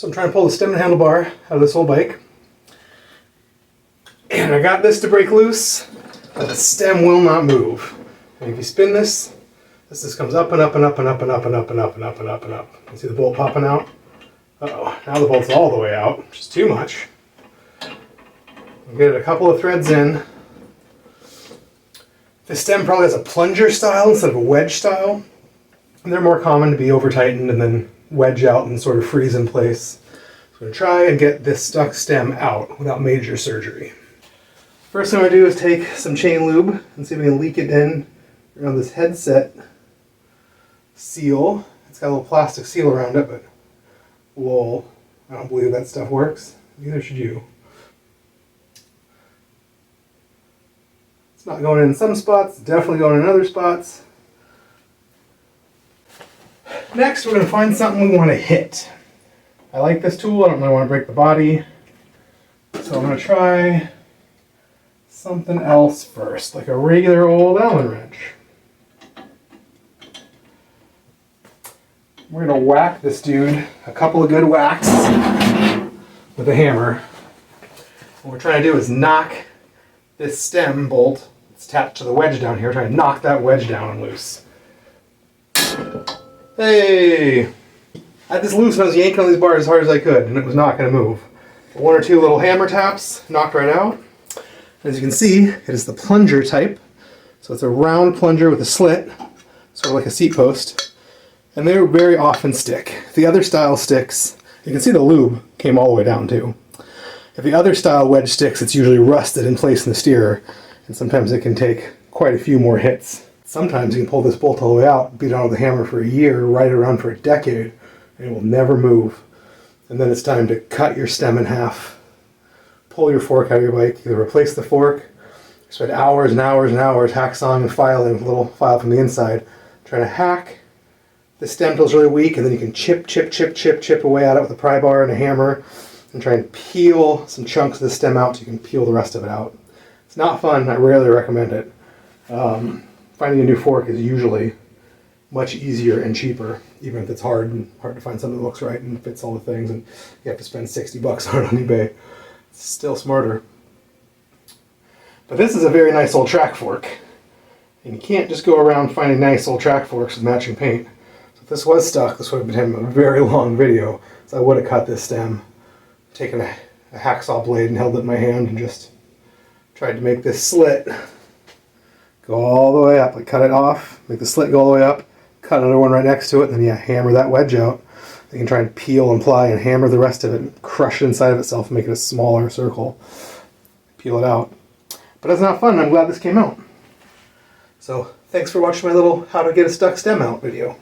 So I'm trying to pull the stem and handlebar out of this old bike. And I got this to break loose, but the stem will not move. And if you spin this, this just comes up and up and up and up and up and up and up and up and up and up. You see the bolt popping out? Uh-oh, now the bolt's all the way out, which is too much. I'll get a couple of threads in. This stem probably has a plunger style instead of a wedge style. And they're more common to be over tightened and then wedge out and sort of freeze in place. So I'm going to try and get this stuck stem out without major surgery. First thing I'm going to do is take some chain lube and see if we can leak it in around this headset seal. It's got a little plastic seal around it, but lol, I don't believe that stuff works. Neither should you. It's not going in some spots, it's definitely going in other spots. Next, we're going to find something we want to hit. I like this tool, I don't really want to break the body. So I'm going to try something else first, like a regular old Allen wrench. We're going to whack this dude a couple of good whacks with a hammer. What we're trying to do is knock this stem bolt that's attached to the wedge down here, trying to knock that wedge down and loose. Hey! I had this loose and I was yanking on these bars as hard as I could, and it was not going to move. One or two little hammer taps, knocked right out. As you can see, it is the plunger type. So it's a round plunger with a slit, sort of like a seat post. And they very often stick. The other style sticks, you can see the lube came all the way down too. If the other style wedge sticks, it's usually rusted in place in the steer, and sometimes it can take quite a few more hits. Sometimes you can pull this bolt all the way out, beat it on with a hammer for a year, ride it around for a decade, and it will never move. And then it's time to cut your stem in half. Pull your fork out of your bike, either replace the fork, spend hours and hours and hours hacksawing and filing with a little file from the inside, trying to hack the stem till it's really weak, and then you can chip away at it with a pry bar and a hammer, and try and peel some chunks of the stem out so you can peel the rest of it out. It's not fun, I rarely recommend it. Finding a new fork is usually much easier and cheaper, even if it's hard to find something that looks right and fits all the things, and you have to spend $60 on it on eBay. It's still smarter. But this is a very nice old track fork, and you can't just go around finding nice old track forks with matching paint. So if this was stuck, this would have been a very long video, so I would have cut this stem, taken a hacksaw blade and held it in my hand and just tried to make this slit go all the way up. Like cut it off, make the slit go all the way up, cut another one right next to it, and then hammer that wedge out. You can try and peel and ply and hammer the rest of it, and crush it inside of itself and make it a smaller circle. Peel it out. But it's not fun, I'm glad this came out. So thanks for watching my little how to get a stuck stem out video.